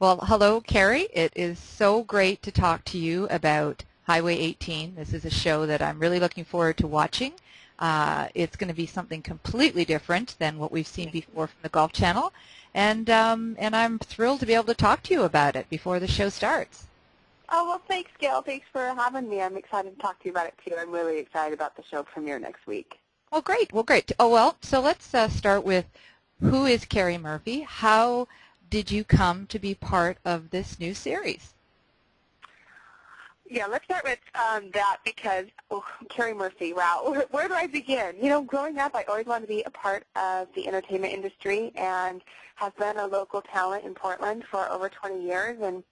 Well, hello, Carrie. It is so great to talk to you about Highway 18. This is a show that I'm really looking forward to watching. It's going to be something completely different than what we've seen before from the Golf Channel, and I'm thrilled to be able to talk to you about it before the show starts. Oh, well, thanks, Gail. Thanks for having me. I'm excited to talk to you about it, too. I'm really excited about the show premiere next week. Well, great. Well, great. Oh, well, so let's start with who is Carrie Murphy? How did you come to be part of this new series? Yeah, let's start with that because, Carrie Murphy, wow, where do I begin? You know, growing up, I always wanted to be a part of the entertainment industry and have been a local talent in Portland for over 20 years and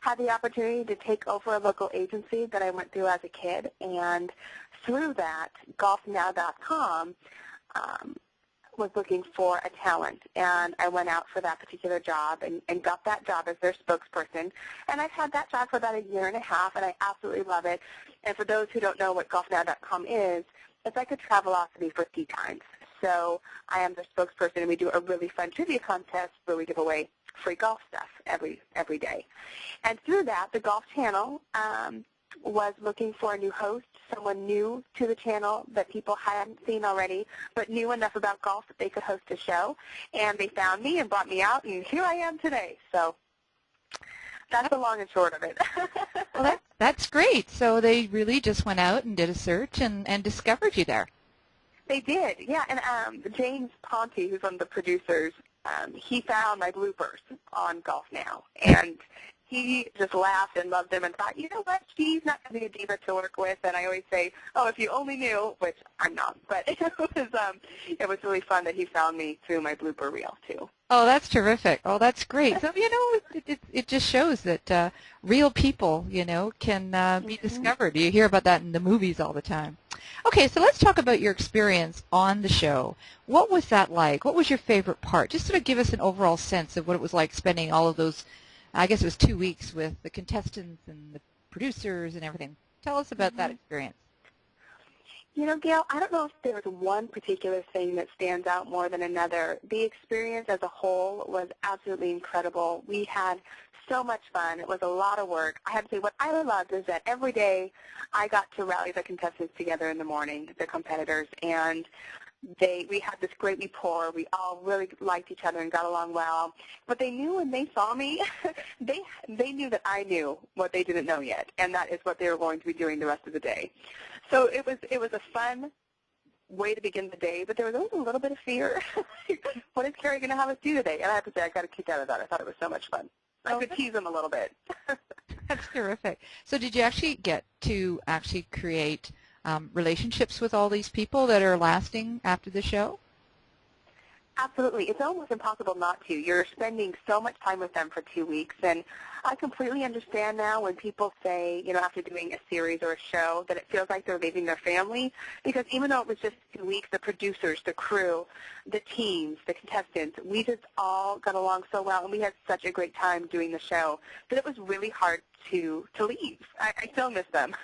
had the opportunity to take over a local agency that I went through as a kid. And through that, GolfNow.com was looking for a talent, and I went out for that particular job and got that job as their spokesperson. And I've had that job for about a year and a half, and I absolutely love it. And for those who don't know what GolfNow.com is, it's like a Travelocity for tea times. So I am their spokesperson, and we do a really fun trivia contest where we give away free golf stuff every day. And through that, the Golf Channel was looking for a new host, someone new to the channel that people hadn't seen already, but knew enough about golf that they could host a show. And they found me and brought me out, and here I am today. So that's the long and short of it. Well, that's great. So they really just went out and did a search and discovered you there. They did, yeah. And James Ponte, who's one of the producers, he found my bloopers on Golf Now. And he just laughed and loved them and thought, you know what, she's not going to be a diva to work with. And I always say, oh, if you only knew, which I'm not. But it was really fun that he found me through my blooper reel, too. Oh, that's terrific. Oh, that's great. So, you know, it just shows that real people, you know, can be discovered. You hear about that in the movies all the time. Okay, so let's talk about your experience on the show. What was that like? What was your favorite part? Just sort of give us an overall sense of what it was like spending all of those, I guess it was 2 weeks with the contestants and the producers and everything. Tell us about that experience. You know, Gail, I don't know if there's one particular thing that stands out more than another. The experience as a whole was absolutely incredible. We had so much fun. It was a lot of work. I have to say what I loved is that every day I got to rally the contestants together in the morning, the competitors, and we had this great rapport. We all really liked each other and got along well. But they knew when they saw me, they knew that I knew what they didn't know yet, and that is what they were going to be doing the rest of the day. So it was a fun way to begin the day, but there was always a little bit of fear. What is Carrie going to have us do today? And I have to say, I got a kick out of that. I thought it was so much fun. I could tease them a little bit. That's terrific. So did you actually get to create relationships with all these people that are lasting after the show? Absolutely. It's almost impossible not to. You're spending so much time with them for 2 weeks, and I completely understand now when people say, you know, after doing a series or a show that it feels like they're leaving their family, because even though it was just 2 weeks, the producers, the crew, the teams, the contestants, we just all got along so well, and we had such a great time doing the show that it was really hard to leave. I still miss them.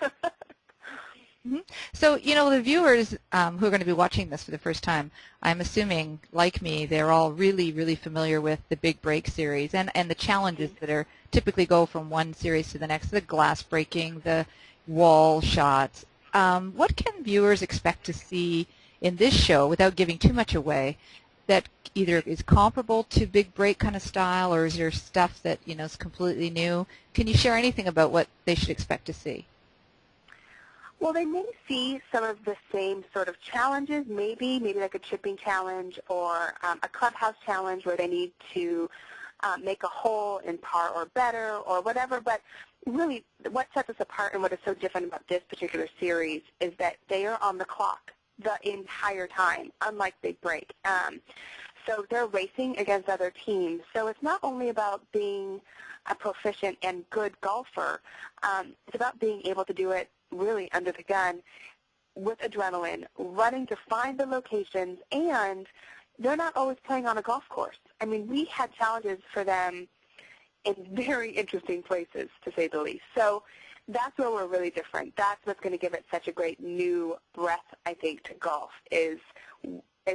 So, you know, the viewers who are going to be watching this for the first time, I'm assuming, like me, they're all really, really familiar with the Big Break series and the challenges that are typically go from one series to the next, the glass breaking, the wall shots. What can viewers expect to see in this show, without giving too much away, that either is comparable to Big Break kind of style, or is there stuff that, you know, is completely new? Can you share anything about what they should expect to see? Well, they may see some of the same sort of challenges, maybe like a chipping challenge or a clubhouse challenge where they need to make a hole in par or better or whatever. But really what sets us apart and what is so different about this particular series is that they are on the clock the entire time, unlike Big Break. So they're racing against other teams. So it's not only about being a proficient and good golfer. It's about being able to do it really under the gun with adrenaline, running to find the locations, and they're not always playing on a golf course. I mean, we had challenges for them in very interesting places, to say the least. So that's where we're really different. That's what's going to give it such a great new breath, I think, to golf, is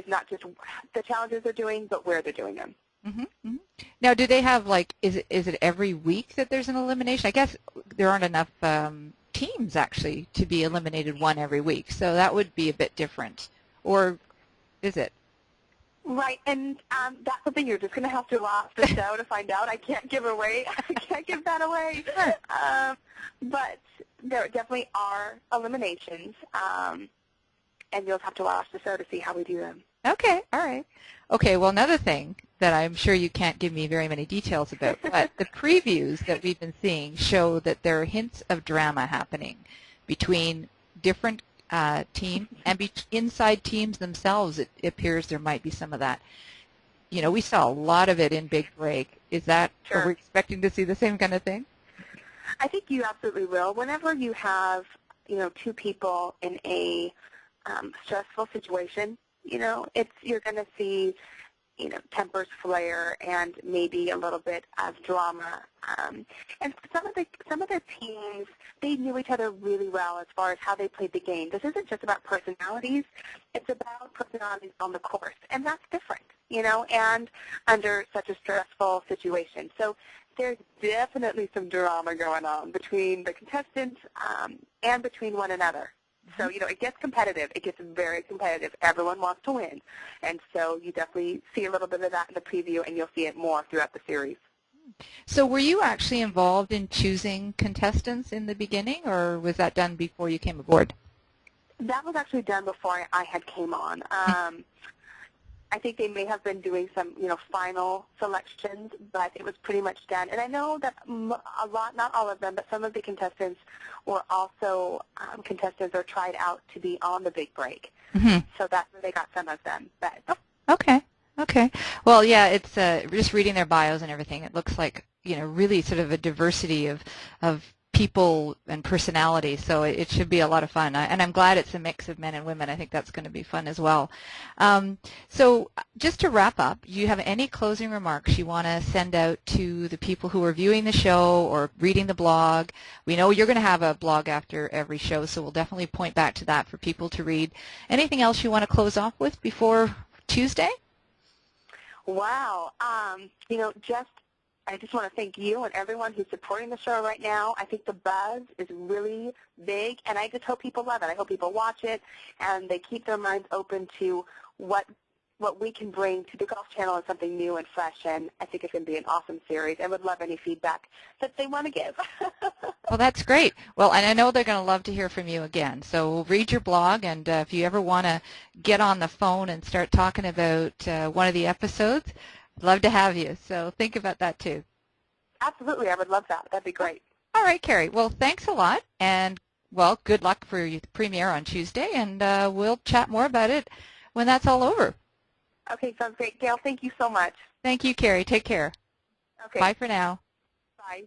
not just the challenges they're doing, but where they're doing them. Mm-hmm. Now, do they have is it every week that there's an elimination? I guess there aren't enough teams actually to be eliminated one every week, so that would be a bit different. Or is it? Right, and that's something you're just going to have to watch the show to find out. I can't give that away. Sure. But there definitely are eliminations, and you'll have to watch the show to see how we do them. Okay, all right. Okay, well, another thing that I'm sure you can't give me very many details about, but the previews that we've been seeing show that there are hints of drama happening between different teams and inside teams themselves. It appears there might be some of that. You know, we saw a lot of it in Big Break. Is that, Sure. Are we expecting to see the same kind of thing? I think you absolutely will. Whenever you have, two people in a stressful situation, you're going to see, tempers flare and maybe a little bit of drama. And some of the teams, they knew each other really well as far as how they played the game. This isn't just about personalities. It's about personalities on the course, and that's different, and under such a stressful situation. So there's definitely some drama going on between the contestants and between one another. So, it gets competitive. It gets very competitive. Everyone wants to win. And so you definitely see a little bit of that in the preview, and you'll see it more throughout the series. So were you actually involved in choosing contestants in the beginning, or was that done before you came aboard? That was actually done before I had came on. I think they may have been doing some, final selections, but it was pretty much done. And I know that a lot, not all of them, but some of the contestants were also contestants or tried out to be on the Big Break. Mm-hmm. So that's where they got some of them. But Okay. Well, yeah, it's just reading their bios and everything. It looks like, really sort of a diversity of people and personality, so it should be a lot of fun. And I'm glad it's a mix of men and women. I think that's going to be fun as well. So just to wrap up, do you have any closing remarks you want to send out to the people who are viewing the show or reading the blog? We know you're going to have a blog after every show, so we'll definitely point back to that for people to read. Anything else you want to close off with before Tuesday? Wow. I just want to thank you and everyone who's supporting the show right now. I think the buzz is really big, and I just hope people love it. I hope people watch it, and they keep their minds open to what we can bring to the Golf Channel as something new and fresh, and I think it's going to be an awesome series. I would love any feedback that they want to give. Well, that's great. Well, and I know they're going to love to hear from you again. So read your blog, and if you ever want to get on the phone and start talking about one of the episodes, I'd love to have you. So think about that too. Absolutely. I would love that. That'd be great. All right, Carrie. Well, thanks a lot, and, well, good luck for your premiere on Tuesday, and we'll chat more about it when that's all over. Okay, sounds great. Gail, thank you so much. Thank you, Carrie. Take care. Okay. Bye for now. Bye.